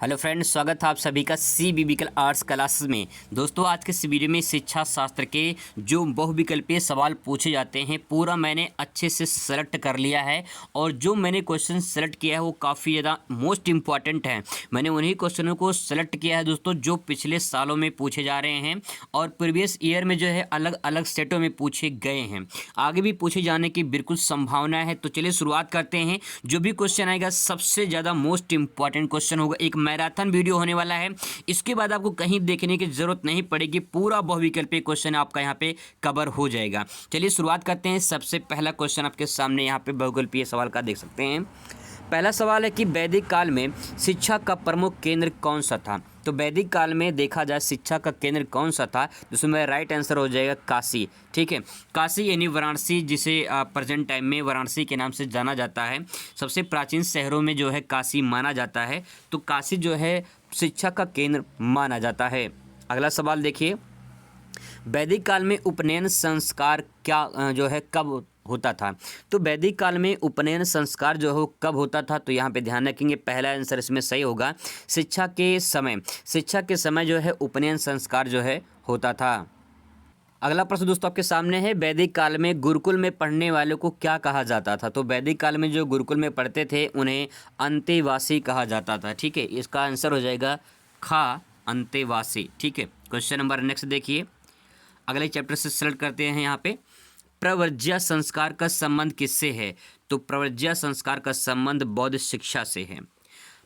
Hello friends, स्वागत है आप सभी का सी बिविकल आर्ट्स क्लासेस में। दोस्तों, आज के इस वीडियो में शिक्षा शास्त्र के जो बहुविकल्पीय सवाल पूछे जाते हैं पूरा मैंने अच्छे से सेलेक्ट कर लिया है। और जो मैंने क्वेश्चन सेलेक्ट किया है वो काफ़ी ज़्यादा मोस्ट इंपॉर्टेंट है। मैंने उन्हीं क्वेश्चनों को सेलेक्ट किया है दोस्तों जो पिछले सालों में पूछे जा रहे हैं और प्रीवियस ईयर में जो है अलग अलग सेटों में पूछे गए हैं। आगे भी पूछे जाने की बिल्कुल संभावना है। तो चलिए शुरुआत करते हैं। जो भी क्वेश्चन आएगा सबसे ज़्यादा मोस्ट इंपॉर्टेंट क्वेश्चन होगा। एक मैराथन वीडियो होने वाला है। इसके बाद आपको कहीं देखने की जरूरत नहीं पड़ेगी, पूरा बहुविकल्पीय क्वेश्चन आपका यहाँ पे कवर हो जाएगा। चलिए शुरुआत करते हैं। सबसे पहला क्वेश्चन आपके सामने यहाँ पे बहुविकल्पीय सवाल का देख सकते हैं। पहला सवाल है कि वैदिक काल में शिक्षा का प्रमुख केंद्र कौन सा था। तो वैदिक काल में देखा जाए शिक्षा का केंद्र कौन सा था, जिसमें राइट आंसर हो जाएगा काशी। ठीक है, काशी यानी वाराणसी, जिसे प्रेजेंट टाइम में वाराणसी के नाम से जाना जाता है। सबसे प्राचीन शहरों में जो है काशी माना जाता है, तो काशी जो है शिक्षा का केंद्र माना जाता है। अगला सवाल देखिए, वैदिक काल में उपनयन संस्कार क्या जो है कब होता था। तो वैदिक काल में उपनयन संस्कार जो है कब होता था, तो यहाँ पे ध्यान रखेंगे पहला आंसर इसमें सही होगा, शिक्षा के समय। शिक्षा के समय जो है उपनयन संस्कार जो है होता था। अगला प्रश्न दोस्तों आपके सामने है, वैदिक काल में गुरुकुल में पढ़ने वालों को क्या कहा जाता था। तो वैदिक काल में जो गुरुकुल में पढ़ते थे उन्हें अंतेवासी कहा जाता था। ठीक है, इसका आंसर हो जाएगा खा, अंतेवासी। ठीक है, क्वेश्चन नंबर नेक्स्ट देखिए। अगले चैप्टर से सेलेक्ट करते हैं। यहाँ पे प्रव्रज्या संस्कार का संबंध किससे है। तो प्रव्रज्या संस्कार का संबंध बौद्ध शिक्षा से है।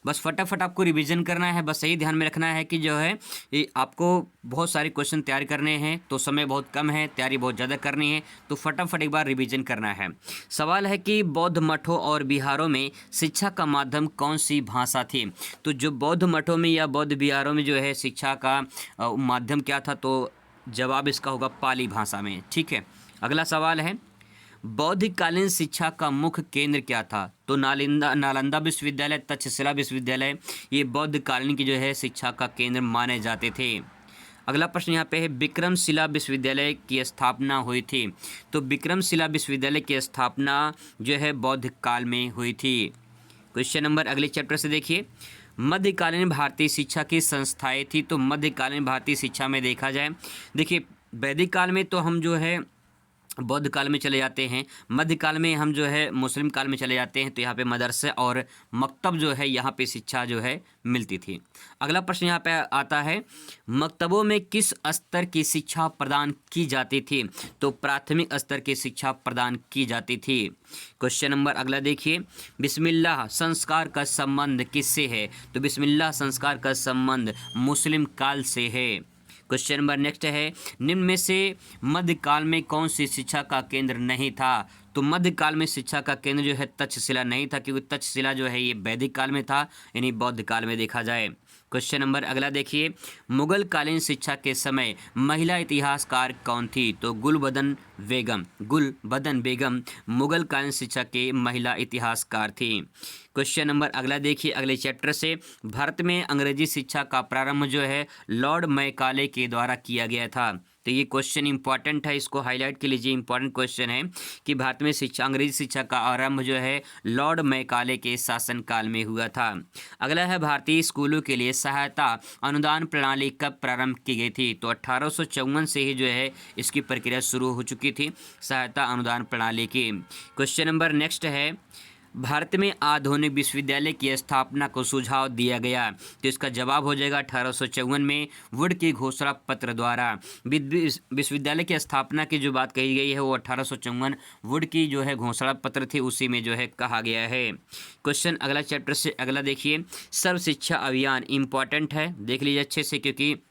बस फटाफट आपको रिवीजन करना है। बस यही ध्यान में रखना है कि जो है ये आपको बहुत सारे क्वेश्चन तैयार करने हैं, तो समय बहुत कम है, तैयारी बहुत ज़्यादा करनी है, तो फटाफट एक बार रिवीजन करना है। सवाल है कि बौद्ध मठों और विहारों में शिक्षा का माध्यम कौन सी भाषा थी। तो जो बौद्ध मठों में या बौद्ध विहारों में जो है शिक्षा का माध्यम क्या था, तो जवाब इसका होगा पाली भाषा में। ठीक है, अगला सवाल है, बौद्धकालीन शिक्षा का मुख्य केंद्र क्या था। तो नालंदा विश्वविद्यालय, तक्षशिला विश्वविद्यालय, ये बौद्धकालीन की जो है शिक्षा का केंद्र माने जाते थे। अगला प्रश्न यहाँ पे है, विक्रमशिला विश्वविद्यालय की स्थापना हुई थी। तो विक्रमशिला विश्वविद्यालय की स्थापना जो है बौद्ध काल में हुई थी। क्वेश्चन नंबर अगले चैप्टर से देखिए, मध्यकालीन भारतीय शिक्षा की संस्थाएं थी। तो मध्यकालीन भारतीय शिक्षा में देखा जाए, देखिए वैदिक काल में तो हम जो है बौद्ध काल में चले जाते हैं, मध्यकाल में हम जो है मुस्लिम काल में चले जाते हैं, तो यहाँ पे मदरसे और मकतब जो है यहाँ पे शिक्षा जो है मिलती थी। अगला प्रश्न यहाँ पे आता है, मकतबों में किस स्तर की शिक्षा प्रदान की जाती थी। तो प्राथमिक स्तर की शिक्षा प्रदान की जाती थी। क्वेश्चन नंबर अगला देखिए, बिस्मिल्लाह संस्कार का संबंध किससे है। तो बिस्मिल्लाह संस्कार का संबंध मुस्लिम काल से है। क्वेश्चन नंबर नेक्स्ट है, निम्न में से मध्यकाल में कौन सी शिक्षा का केंद्र नहीं था। तो मध्यकाल में शिक्षा का केंद्र जो है तक्षशिला नहीं था, क्योंकि तक्षशिला जो है ये वैदिक काल में था, यानी बौद्ध काल में देखा जाए। क्वेश्चन नंबर अगला देखिए, मुगल कालीन शिक्षा के समय महिला इतिहासकार कौन थी। तो गुलबदन बेगम मुगल कालीन शिक्षा के महिला इतिहासकार थी। क्वेश्चन नंबर अगला देखिए, अगले चैप्टर से, भारत में अंग्रेजी शिक्षा का प्रारंभ जो है लॉर्ड मैकाले के द्वारा किया गया था। तो ये क्वेश्चन इंपॉर्टेंट है, इसको हाईलाइट के लीजिए। इंपॉर्टेंट क्वेश्चन है कि भारत में अंग्रेजी शिक्षा का आरंभ जो है लॉर्ड मैकाले के शासनकाल में हुआ था। अगला है, भारतीय स्कूलों के लिए सहायता अनुदान प्रणाली कब प्रारंभ की गई थी। तो 1854 से ही जो है इसकी प्रक्रिया शुरू हो चुकी थी, सहायता अनुदान प्रणाली की। क्वेश्चन नंबर नेक्स्ट है, भारत में आधुनिक विश्वविद्यालय की स्थापना को सुझाव दिया गया। तो इसका जवाब हो जाएगा 1854 में वुड की घोषणा पत्र द्वारा। विश्वविद्यालय की स्थापना की जो बात कही गई है वो 1854 वुड की जो है घोषणा पत्र थी, उसी में जो है कहा गया है। क्वेश्चन अगला चैप्टर से अगला देखिए, सर्व शिक्षा अभियान इंपॉर्टेंट है, देख लीजिए अच्छे से, क्योंकि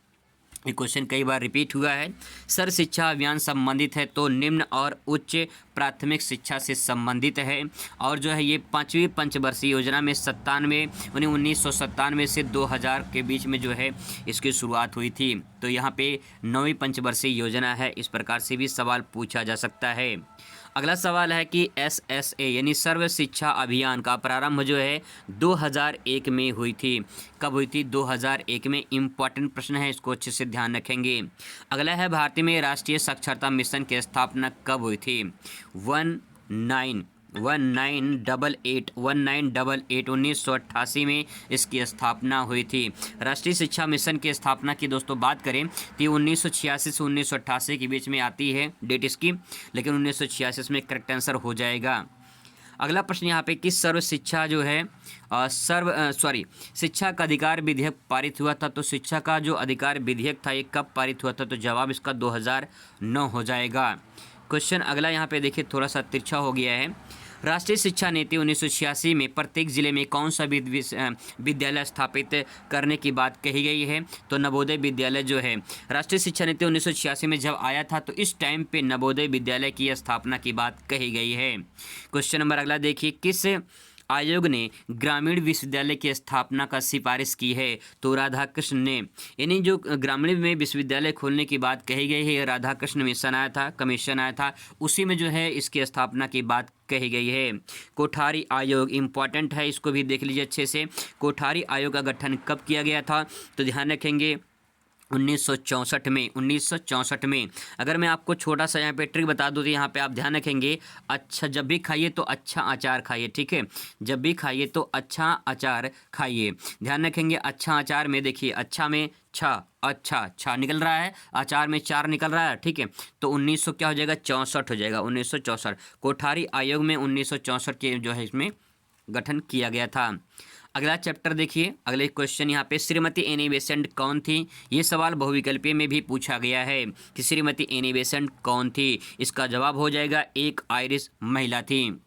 ये क्वेश्चन कई बार रिपीट हुआ है। सर्व शिक्षा अभियान संबंधित है तो निम्न और उच्च प्राथमिक शिक्षा से संबंधित है। और जो है ये 5वीं पंचवर्षीय योजना में 1997 से 2000 के बीच में जो है इसकी शुरुआत हुई थी। तो यहाँ पे 9वीं पंचवर्षीय योजना है। इस प्रकार से भी सवाल पूछा जा सकता है। अगला सवाल है कि SSA यानी सर्व शिक्षा अभियान का प्रारंभ जो है 2001 में हुई थी। कब हुई थी? 2001 में। इम्पॉर्टेंट प्रश्न है, इसको अच्छे से ध्यान रखेंगे। अगला है, भारत में राष्ट्रीय साक्षरता मिशन की स्थापना कब हुई थी? 1988 1988 में इसकी स्थापना हुई थी। राष्ट्रीय शिक्षा मिशन की स्थापना की दोस्तों बात करें तो 1986 से 1988 के बीच में आती है डेट इसकी, लेकिन 1986 में करेक्ट आंसर हो जाएगा। अगला प्रश्न यहाँ पे कि सर्व शिक्षा जो है शिक्षा का अधिकार विधेयक पारित हुआ था, तो शिक्षा का जो अधिकार विधेयक था ये कब पारित हुआ था, तो जवाब इसका 2009 हो जाएगा। क्वेश्चन अगला यहाँ पे देखिए थोड़ा सा तिरछा हो गया है। राष्ट्रीय शिक्षा नीति 1986 में प्रत्येक जिले में कौन सा विद्यालय स्थापित करने की बात कही गई है, तो नवोदय विद्यालय जो है। राष्ट्रीय शिक्षा नीति 1986 में जब आया था तो इस टाइम पे नवोदय विद्यालय की स्थापना की बात कही गई है। क्वेश्चन नंबर अगला देखिए, किस आयोग ने ग्रामीण विश्वविद्यालय की स्थापना का सिफारिश की है, तो राधाकृष्ण ने। यानी जो ग्रामीण में विश्वविद्यालय खोलने की बात कही गई है, राधाकृष्ण मिशन आया था, कमीशन आया था, उसी में जो है इसकी स्थापना की बात कही गई है। कोठारी आयोग इम्पॉर्टेंट है, इसको भी देख लीजिए अच्छे से। कोठारी आयोग का गठन कब किया गया था, तो ध्यान रखेंगे 1964 में। 1964 में। अगर मैं आपको छोटा सा यहाँ पे ट्रिक बता दूँ तो यहाँ पे आप ध्यान रखेंगे, अच्छा जब भी खाइए तो अच्छा अचार खाइए, ठीक है, जब भी खाइए तो अच्छा अचार खाइए। ध्यान रखेंगे अच्छा अचार में देखिए, अच्छा में छा निकल रहा है, अचार में 4 निकल रहा है, ठीक है, तो 1900 क्या हो जाएगा, 64 हो जाएगा, 1964। कोठारी आयोग में 1964 के जो है इसमें गठन किया गया था। अगला चैप्टर देखिए, अगले क्वेश्चन यहाँ पे श्रीमती एनी बेसेंट कौन थी। ये सवाल बहुविकल्पीय में भी पूछा गया है कि श्रीमती एनी बेसेंट कौन थी। इसका जवाब हो जाएगा एक आयरिश महिला थी।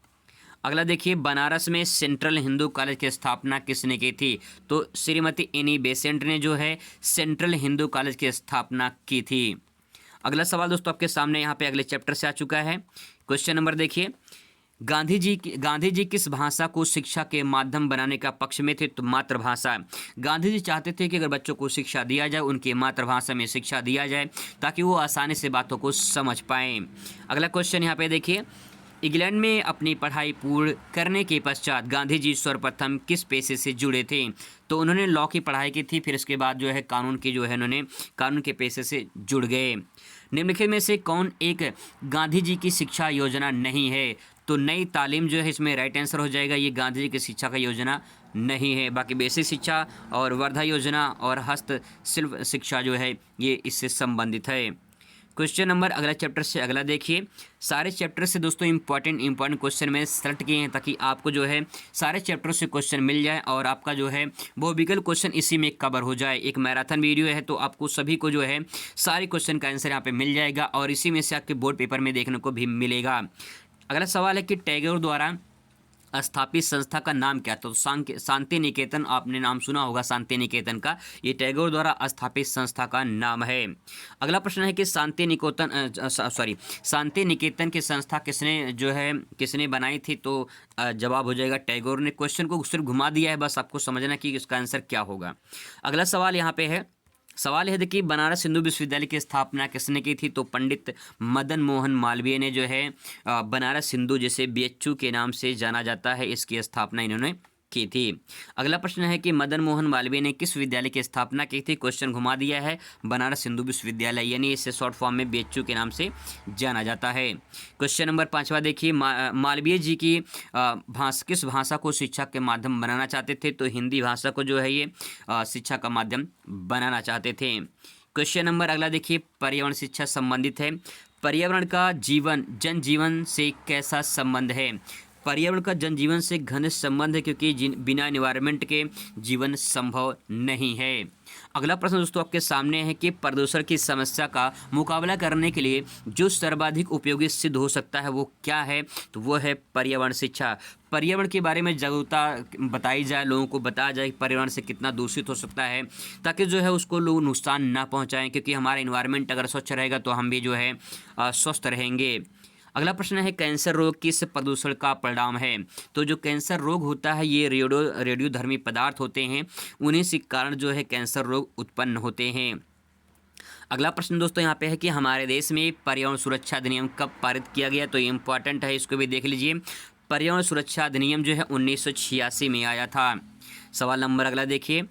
अगला देखिए, बनारस में सेंट्रल हिंदू कॉलेज की स्थापना किसने की थी, तो श्रीमती एनी बेसेंट ने जो है सेंट्रल हिंदू कॉलेज की स्थापना की थी। अगला सवाल दोस्तों आपके सामने यहाँ पे अगले चैप्टर से आ चुका है। क्वेश्चन नंबर देखिए, गांधी जी किस भाषा को शिक्षा के माध्यम बनाने का पक्ष में थे, तो मातृभाषा। गांधी जी चाहते थे कि अगर बच्चों को शिक्षा दिया जाए, उनकी मातृभाषा में शिक्षा दिया जाए ताकि वो आसानी से बातों को समझ पाएं। अगला क्वेश्चन यहाँ पे देखिए, इंग्लैंड में अपनी पढ़ाई पूर्ण करने के पश्चात गांधी जी सर्वप्रथम किस पेशे से जुड़े थे, तो उन्होंने लॉ की पढ़ाई की थी, फिर इसके बाद जो है कानून की जो है उन्होंने कानून के पेशे से जुड़ गए। निम्नलिखित में से कौन एक गांधी जी की शिक्षा योजना नहीं है, तो नई तालीम जो है इसमें राइट आंसर हो जाएगा। ये गांधी जी की शिक्षा का योजना नहीं है। बाकी बेसिक शिक्षा और वर्धा योजना और हस्तशिल्प शिक्षा जो है ये इससे संबंधित है। क्वेश्चन नंबर अगला चैप्टर से अगला देखिए, सारे चैप्टर से दोस्तों इंपॉर्टेंट क्वेश्चन मैंने सेलेक्ट किए हैं ताकि आपको जो है सारे चैप्टर से क्वेश्चन मिल जाए और आपका जो है वो विकल्प क्वेश्चन इसी में कवर हो जाए। एक मैराथन वीडियो है तो आपको सभी को जो है सारे क्वेश्चन का आंसर यहाँ पे मिल जाएगा और इसी में से आपके बोर्ड पेपर में देखने को भी मिलेगा। अगला सवाल है कि टैगोर द्वारा स्थापित संस्था का नाम क्या, तो शांति निकेतन, आपने नाम सुना होगा शांति निकेतन का, ये टैगोर द्वारा स्थापित संस्था का नाम है। अगला प्रश्न है कि शांति निकेतन की संस्था किसने बनाई थी, तो जवाब हो जाएगा टैगोर ने। क्वेश्चन को सिर्फ घुमा दिया है, बस आपको समझना कि इसका आंसर क्या होगा। अगला सवाल यहाँ पे है, सवाल है कि बनारस हिंदू विश्वविद्यालय की स्थापना किसने की थी, तो पंडित मदन मोहन मालवीय ने जो है बनारस हिंदू जिसे बीएचयू के नाम से जाना जाता है इसकी स्थापना इन्होंने की थी। अगला प्रश्न है कि मदन मोहन मालवीय ने किस विद्यालय की स्थापना की थी, क्वेश्चन घुमा दिया है, बनारस हिंदू विश्वविद्यालय, यानी इसे शॉर्ट फॉर्म में बीएचयू के नाम से जाना जाता है। क्वेश्चन नंबर 5वां देखिए, मालवीय जी की किस भाषा को शिक्षा के माध्यम बनाना चाहते थे, तो हिंदी भाषा को जो है ये शिक्षा का माध्यम बनाना चाहते थे। क्वेश्चन नंबर अगला देखिए, पर्यावरण शिक्षा संबंधित है। पर्यावरण का जनजीवन से कैसा संबंध है, पर्यावरण का जनजीवन से घनिष्ठ संबंध है क्योंकि बिना एनवायरनमेंट के जीवन संभव नहीं है। अगला प्रश्न दोस्तों आपके सामने है कि प्रदूषण की समस्या का मुकाबला करने के लिए जो सर्वाधिक उपयोगी सिद्ध हो सकता है वो क्या है, तो वो है पर्यावरण शिक्षा। पर्यावरण के बारे में जागरूकता बताई जाए, लोगों को बताया जाए कि पर्यावरण से कितना दूषित हो सकता है ताकि जो है उसको लोग नुकसान ना पहुंचाएं, क्योंकि हमारा एनवायरनमेंट अगर स्वच्छ रहेगा तो हम भी जो है स्वस्थ रहेंगे। अगला प्रश्न है, कैंसर रोग किस प्रदूषण का परिणाम है, तो जो कैंसर रोग होता है ये रेडियोधर्मी पदार्थ होते हैं, उन्हीं से कारण जो है कैंसर रोग उत्पन्न होते हैं। अगला प्रश्न दोस्तों यहाँ पे है कि हमारे देश में पर्यावरण सुरक्षा अधिनियम कब पारित किया गया, तो ये इंपॉर्टेंट है, इसको भी देख लीजिए। पर्यावरण सुरक्षा अधिनियम जो है 1986 में आया था। सवाल नंबर अगला देखिए,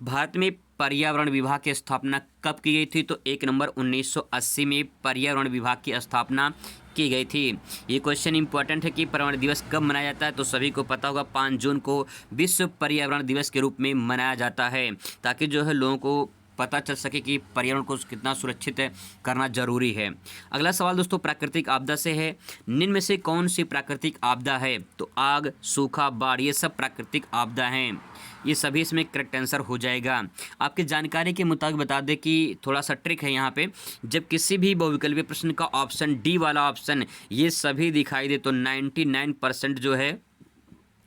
भारत में पर्यावरण विभाग की स्थापना कब की गई थी, तो 1 नंबर 1980 में पर्यावरण विभाग की स्थापना की गई थी। ये क्वेश्चन इंपॉर्टेंट है कि पर्यावरण दिवस कब मनाया जाता है, तो सभी को पता होगा 5 जून को विश्व पर्यावरण दिवस के रूप में मनाया जाता है, ताकि जो है लोगों को पता चल सके कि पर्यावरण को कितना सुरक्षित करना जरूरी है। अगला सवाल दोस्तों प्राकृतिक आपदा से है। निम्न में से कौन सी प्राकृतिक आपदा है, तो आग, सूखा, बाढ़, ये सब प्राकृतिक आपदा हैं। ये सभी इसमें करेक्ट आंसर हो जाएगा। आपकी जानकारी के मुताबिक बता दें कि थोड़ा सा ट्रिक है यहाँ पे, जब किसी भी बहुविकल्पीय प्रश्न का ऑप्शन डी वाला ऑप्शन ये सभी दिखाई दे तो 99% जो है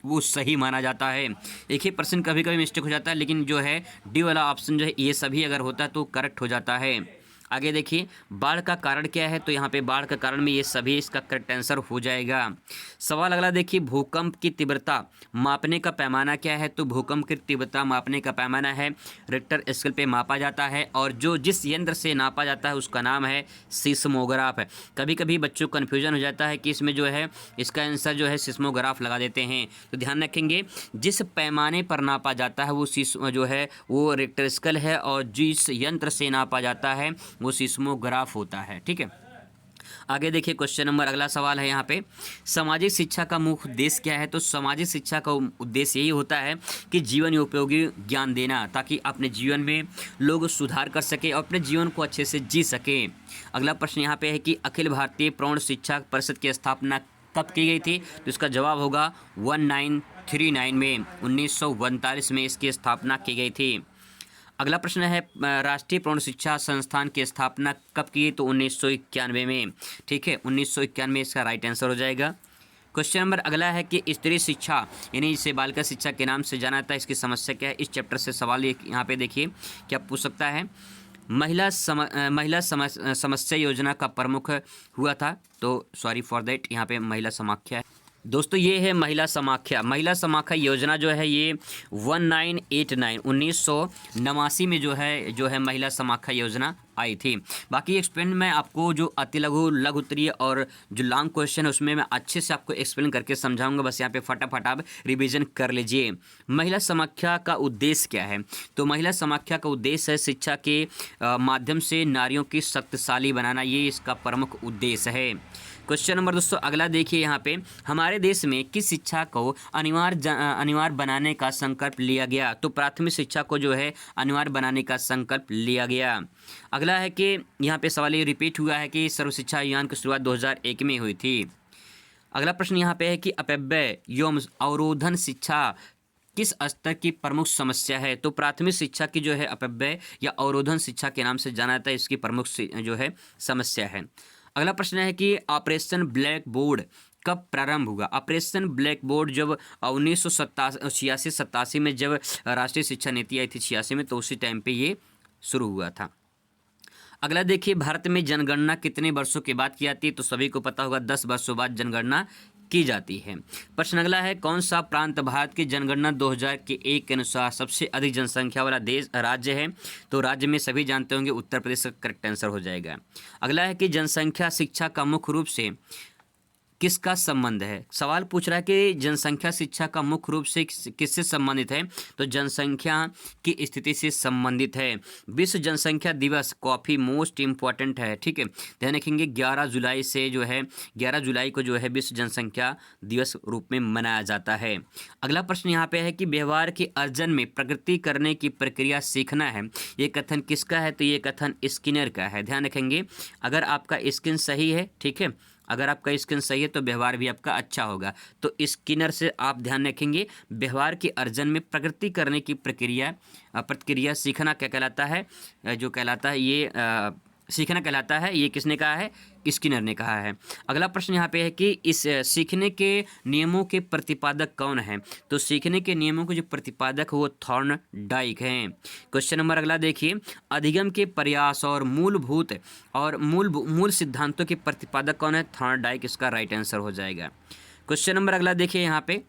वो सही माना जाता है। एक ही परसेंट कभी कभी मिस्टेक हो जाता है, लेकिन जो है डी वाला ऑप्शन जो है ये सभी अगर होता है तो करेक्ट हो जाता है। आगे देखिए बाढ़ का कारण क्या है, तो यहाँ पे बाढ़ का कारण में ये सभी इसका करेक्ट आंसर हो जाएगा। सवाल अगला देखिए भूकंप की तीव्रता मापने का पैमाना क्या है, तो भूकंप की तीव्रता मापने का पैमाना है रिक्टर स्केल पे मापा जाता है, और जो जिस यंत्र से नापा जाता है उसका नाम है सिस्मोग्राफ। कभी कभी बच्चों को कन्फ्यूजन हो जाता है कि इसमें जो है इसका आंसर जो है सिस्मोग्राफ लगा देते हैं, तो ध्यान रखेंगे जिस पैमाने पर नापा जाता है वो जो है वो रिक्टर स्केल है, और जिस यंत्र से नापा जाता है वो सिस्मोग्राफ होता है। ठीक है, आगे देखिए क्वेश्चन नंबर अगला सवाल है यहाँ पे सामाजिक शिक्षा का मुख्य उद्देश्य क्या है, तो सामाजिक शिक्षा का उद्देश्य यही होता है कि जीवन उपयोगी ज्ञान देना, ताकि अपने जीवन में लोग सुधार कर सके और अपने जीवन को अच्छे से जी सके। अगला प्रश्न यहाँ पे है कि अखिल भारतीय प्रौढ़ शिक्षा परिषद की स्थापना कब की गई थी, तो इसका जवाब होगा 1939 में 1939 में इसकी स्थापना की गई थी। अगला प्रश्न है राष्ट्रीय प्रौढ़ शिक्षा संस्थान की स्थापना कब की, तो 1991 में। ठीक है, 1991 में इसका राइट आंसर हो जाएगा। क्वेश्चन नंबर अगला है कि स्त्री शिक्षा यानी इसे बालिका शिक्षा के नाम से जाना जाता है, इसकी समस्या क्या है। इस चैप्टर से सवाल यहाँ पे देखिए क्या पूछ सकता है। महिला समस्या योजना का प्रमुख हुआ था, तो सॉरी फॉर देट यहाँ पे महिला समाख्या है दोस्तों, ये है महिला समाख्या। महिला समाख्या योजना जो है ये 1989 में जो है महिला समाख्या योजना आई थी। बाकी एक्सप्लेन मैं आपको जो अति लघु, लघु उत्तरीय और जो लॉन्ग क्वेश्चन है उसमें मैं अच्छे से आपको एक्सप्लेन करके समझाऊंगा, बस यहाँ पे फटाफट आप रिवीजन कर लीजिए। महिला समाख्या का उद्देश्य क्या है, तो महिला समाख्या का उद्देश्य है शिक्षा के माध्यम से नारियों की शक्तिशाली बनाना, ये इसका प्रमुख उद्देश्य है। क्वेश्चन नंबर दोस्तों अगला देखिए यहाँ पे हमारे देश में किस शिक्षा को अनिवार्य बनाने का संकल्प लिया गया, तो प्राथमिक शिक्षा को जो है अनिवार्य बनाने का संकल्प लिया गया। अगला है कि यहाँ पे सवाल ये रिपीट हुआ है कि सर्व शिक्षा अभियान की शुरुआत 2001 में हुई थी। अगला प्रश्न यहाँ पे है कि अपव्यय एवं अवरोधन शिक्षा किस स्तर की प्रमुख समस्या है, तो प्राथमिक शिक्षा की जो है अपव्यय या अवरोधन शिक्षा के नाम से जाना जाता है, इसकी प्रमुख जो है समस्या है। अगला प्रश्न है कि ऑपरेशन ब्लैक बोर्ड कब प्रारंभ हुआ। ऑपरेशन ब्लैक बोर्ड जब 1986-87 में जब राष्ट्रीय शिक्षा नीति आई थी 86 में, तो उसी टाइम पे ये शुरू हुआ था। अगला देखिए भारत में जनगणना कितने वर्षों के बाद की जाती है, तो सभी को पता होगा 10 वर्षों बाद जनगणना की जाती है। प्रश्न अगला है कौन सा प्रांत भारत की जनगणना 2001 के अनुसार सबसे अधिक जनसंख्या वाला राज्य है, तो राज्य में सभी जानते होंगे उत्तर प्रदेश का करेक्ट आंसर हो जाएगा। अगला है कि जनसंख्या शिक्षा का मुख्य रूप से किसका संबंध है, सवाल पूछ रहा है कि जनसंख्या शिक्षा का मुख्य रूप से किससे संबंधित है, तो जनसंख्या की स्थिति से संबंधित है। विश्व जनसंख्या दिवस काफ़ी मोस्ट इम्पॉर्टेंट है। ठीक है, ध्यान रखेंगे 11 जुलाई से जो है 11 जुलाई को जो है विश्व जनसंख्या दिवस रूप में मनाया जाता है। अगला प्रश्न यहाँ पे है कि व्यवहार के अर्जन में प्रगति करने की प्रक्रिया सीखना है, ये कथन किसका है, तो ये कथन स्किनर का है। ध्यान रखेंगे अगर आपका स्किन सही है, ठीक है, अगर आपका स्किन सही है तो व्यवहार भी आपका अच्छा होगा, तो स्किनर से आप ध्यान रखेंगे व्यवहार के अर्जन में प्रगति करने की प्रतिक्रिया सीखना क्या कहलाता है, जो कहलाता है ये सीखना कहलाता है। ये किसने कहा है, स्किनर ने कहा है। अगला प्रश्न यहाँ पे है कि इस सीखने के नियमों के प्रतिपादक कौन है, तो सीखने के नियमों के जो प्रतिपादक वो थॉर्नडाइक हैं। क्वेश्चन नंबर अगला देखिए अधिगम के प्रयास और मूल सिद्धांतों के प्रतिपादक कौन है, थॉर्नडाइक, इसका राइट आंसर हो जाएगा। क्वेश्चन नंबर अगला देखिए यहाँ पे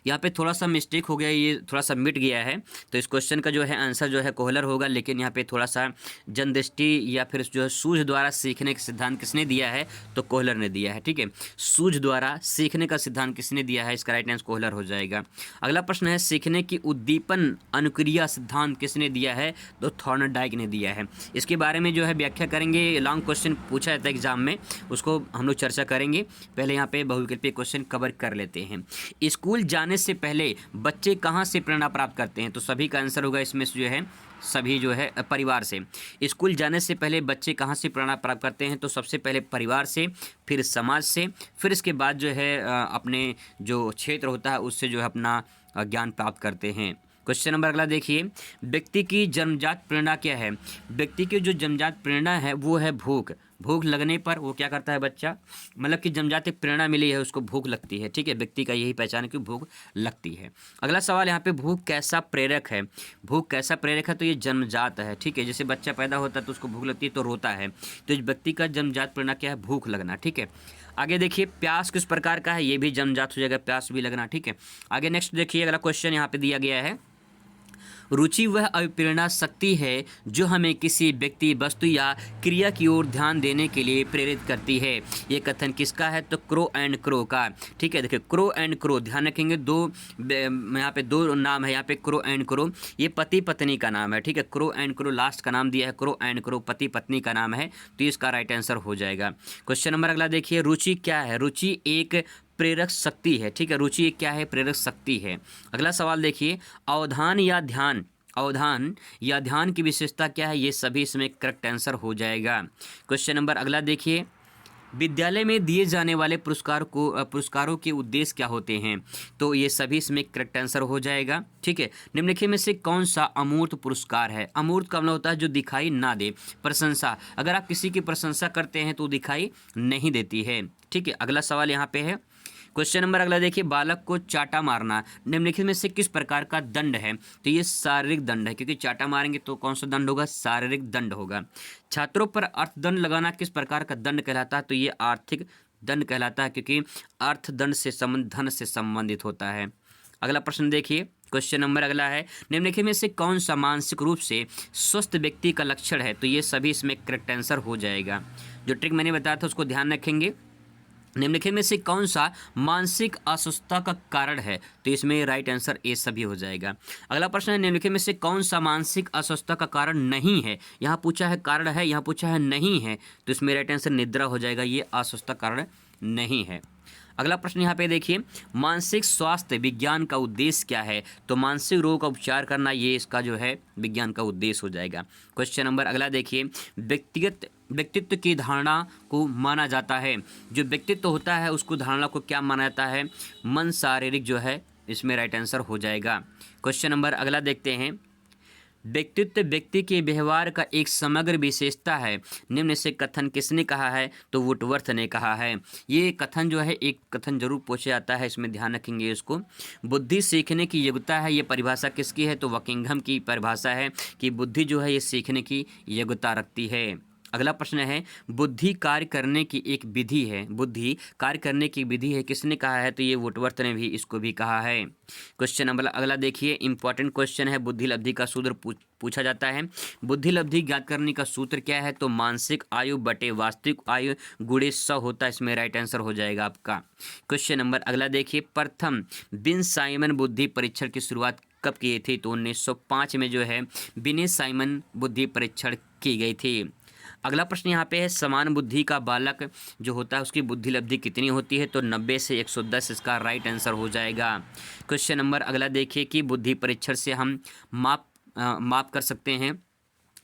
यहाँ पे थोड़ा सा मिस्टेक हो गया, ये थोड़ा सा मिट गया है। तो इस क्वेश्चन का जो है आंसर जो है कोहलर होगा, लेकिन यहाँ पे थोड़ा सा जनदृष्टि या फिर जो है सूझ द्वारा सीखने का सिद्धांत किसने दिया है, तो कोहलर ने दिया है। ठीक है, सूझ द्वारा सीखने का सिद्धांत किसने दिया है, इसका राइट आंसर कोहलर हो जाएगा। अगला प्रश्न है सीखने की उद्दीपन अनुक्रिया सिद्धांत किसने दिया है, तो थॉर्नडाइक ने दिया है। इसके बारे में जो है व्याख्या करेंगे, लॉन्ग क्वेश्चन पूछा जाता है एग्जाम में, उसको हम लोग चर्चा करेंगे। पहले यहाँ पे बहुविकल्पीय क्वेश्चन कवर कर लेते हैं। स्कूल जाने से पहले बच्चे कहाँ से प्रेरणा प्राप्त करते हैं, तो सभी का आंसर होगा इसमें से जो है सभी जो है परिवार से। स्कूल जाने से पहले बच्चे कहाँ से प्रेरणा प्राप्त करते हैं, तो सबसे पहले परिवार से, फिर समाज से, फिर इसके बाद जो है अपने जो क्षेत्र होता है उससे जो है अपना ज्ञान प्राप्त करते हैं। क्वेश्चन नंबर अगला देखिए, व्यक्ति की जन्मजात प्रेरणा क्या है। व्यक्ति की जो जन्मजात प्रेरणा है वो है भूख। भूख लगने पर वो क्या करता है बच्चा, मतलब कि जन्मजात एक प्रेरणा मिली है उसको भूख लगती है। ठीक है, व्यक्ति का यही पहचान है कि भूख लगती है। अगला सवाल यहाँ पे, भूख कैसा प्रेरक है। भूख कैसा प्रेरक है, तो ये जन्मजात है। ठीक है, जैसे बच्चा पैदा होता है तो उसको भूख लगती है तो रोता है, तो इस व्यक्ति का जन्मजात प्रेरणा क्या है, भूख लगना। ठीक है, आगे देखिए, प्यास किस प्रकार का है, ये भी जन्मजात हो जाएगा, प्यास भी लगना। ठीक है, आगे नेक्स्ट देखिए, अगला क्वेश्चन यहाँ पे दिया गया है, रुचि वह अभिप्रेरणा शक्ति है जो हमें किसी व्यक्ति, वस्तु या क्रिया की ओर ध्यान देने के लिए प्रेरित करती है। ये कथन किसका है, तो क्रो एंड क्रो का। ठीक है, देखिए क्रो एंड क्रो, ध्यान रखेंगे दो, यहाँ पे दो नाम है, यहाँ पे क्रो एंड क्रो, ये पति पत्नी का नाम है। ठीक है, क्रो एंड क्रो लास्ट का नाम दिया है, क्रो एंड क्रो पति पत्नी का नाम है, तो इसका राइट आंसर हो जाएगा। क्वेश्चन नंबर अगला देखिए, रुचि क्या है। रुचि एक प्रेरक शक्ति है। ठीक है, रुचि एक क्या है, प्रेरक शक्ति है। अगला सवाल देखिए, अवधान या ध्यान, अवधान या ध्यान की विशेषता क्या है, ये सभी इसमें करेक्ट आंसर हो जाएगा। क्वेश्चन नंबर अगला देखिए, विद्यालय में दिए जाने वाले पुरस्कारों के उद्देश्य क्या होते हैं, तो ये सभी इसमें करेक्ट आंसर हो जाएगा। ठीक है, निम्नलिखित में से कौन सा अमूर्त पुरस्कार है। अमूर्त का मतलब होता है जो दिखाई ना दे, प्रशंसा। अगर आप किसी की प्रशंसा करते हैं तो दिखाई नहीं देती है। ठीक है, अगला सवाल यहाँ पे है, क्वेश्चन नंबर अगला देखिए, बालक को चाटा मारना निम्नलिखित में से किस प्रकार का दंड है, तो ये शारीरिक दंड है, क्योंकि चाटा मारेंगे तो कौन सा दंड होगा, शारीरिक दंड होगा। छात्रों पर अर्थदंड लगाना किस प्रकार का दंड कहलाता है, तो ये आर्थिक दंड कहलाता है, क्योंकि अर्थदंड से धन से संबंधित होता है। अगला प्रश्न देखिए, क्वेश्चन नंबर अगला है, निम्नलिखित में से कौन सा मानसिक रूप से स्वस्थ व्यक्ति का लक्षण है, तो ये सभी इसमें करेक्ट आंसर हो जाएगा। जो ट्रिक मैंने बताया था उसको ध्यान रखेंगे। निम्नलिखित में से कौन सा मानसिक अस्वस्थता का कारण है, तो इसमें राइट आंसर ए सभी हो जाएगा। अगला प्रश्न है, निम्नलिखित में से कौन सा मानसिक अस्वस्थता का कारण नहीं है। यहाँ पूछा है कारण है, यहाँ पूछा है नहीं है, तो इसमें राइट आंसर निद्रा हो जाएगा, ये अस्वस्थता कारण नहीं है। अगला प्रश्न यहाँ पे देखिए, मानसिक स्वास्थ्य विज्ञान का उद्देश्य क्या है, तो मानसिक रोग का उपचार करना, ये इसका जो है विज्ञान का उद्देश्य हो जाएगा। क्वेश्चन नंबर अगला देखिए, व्यक्तित्व की धारणा को माना जाता है, जो व्यक्तित्व होता है उसको धारणा को क्या माना जाता है, मन शारीरिक जो है, इसमें राइट आंसर हो जाएगा। क्वेश्चन नंबर अगला देखते हैं, व्यक्तित्व व्यक्ति के व्यवहार का एक समग्र विशेषता है, निम्न से कथन किसने कहा है, तो वुडवर्थ ने कहा है। ये कथन जो है, एक कथन जरूर पूछा जाता है, इसमें ध्यान रखेंगे इसको। बुद्धि सीखने की योग्यता है, ये परिभाषा किसकी है, तो बकिंघम की परिभाषा है कि बुद्धि जो है ये सीखने की योग्यता रखती है। अगला प्रश्न है, बुद्धि कार्य करने की एक विधि है। बुद्धि कार्य करने की विधि है, किसने कहा है, तो ये वुडवर्थ ने भी इसको भी कहा है। क्वेश्चन नंबर अगला देखिए, इंपॉर्टेंट क्वेश्चन है, बुद्धि लब्धि का सूत्र पूछा जाता है। बुद्धि लब्धि ज्ञात करने का सूत्र क्या है, तो मानसिक आयु बटे वास्तविक आयु गुणे 100 होता है, इसमें राइट आंसर हो जाएगा आपका। क्वेश्चन नंबर अगला देखिए, प्रथम बिन साइमन बुद्धि परीक्षण की शुरुआत कब की थी, तो 1905 में जो है बिने साइमन बुद्धि परीक्षण की गई थी। अगला प्रश्न यहाँ पे है, समान बुद्धि का बालक जो होता है उसकी बुद्धि लब्धि कितनी होती है, तो 90 से 110 इसका राइट आंसर हो जाएगा। क्वेश्चन नंबर अगला देखिए कि बुद्धि परीक्षण से हम माप कर सकते हैं,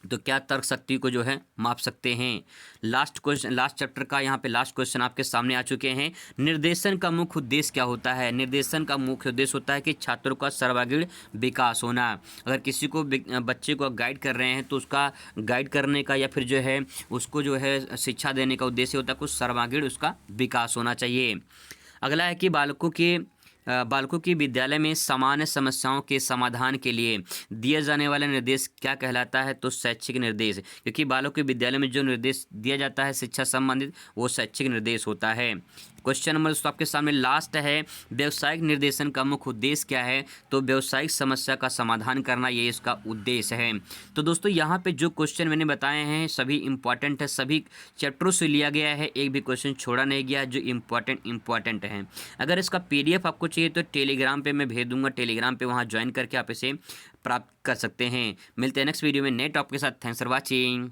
तो क्या तर्क शक्ति को जो है माप सकते हैं। लास्ट क्वेश्चन, लास्ट चैप्टर का यहाँ पे लास्ट क्वेश्चन आपके सामने आ चुके हैं। निर्देशन का मुख्य उद्देश्य क्या होता है, निर्देशन का मुख्य उद्देश्य होता है कि छात्रों का सर्वांगीण विकास होना। अगर किसी को बच्चे को गाइड कर रहे हैं तो उसका गाइड करने का या फिर जो है उसको जो है शिक्षा देने का उद्देश्य होता है कुछ सर्वांगीण उसका विकास होना चाहिए। अगला है कि बालकों की विद्यालय में सामान्य समस्याओं के समाधान के लिए दिए जाने वाला निर्देश क्या कहलाता है, तो शैक्षिक निर्देश, क्योंकि बालकों के विद्यालय में जो निर्देश दिया जाता है शिक्षा संबंधित वो शैक्षिक निर्देश होता है। क्वेश्चन नंबर दोस्तों आपके सामने लास्ट है, व्यावसायिक निर्देशन का मुख्य उद्देश्य क्या है? तो व्यावसायिक समस्या का समाधान करना ये इसका उद्देश्य है। तो दोस्तों यहाँ पे जो क्वेश्चन मैंने बताए हैं सभी इंपॉर्टेंट है, सभी चैप्टरों से लिया गया है, एक भी क्वेश्चन छोड़ा नहीं गया जो इंपॉर्टेंट है। अगर इसका PDF आपको चाहिए तो टेलीग्राम पे मैं भेज दूंगा, टेलीग्राम पे वहाँ ज्वाइन करके आप इसे प्राप्त कर सकते हैं। मिलते हैं नेक्स्ट वीडियो में नए टॉपिक के साथ। Thanks for watching.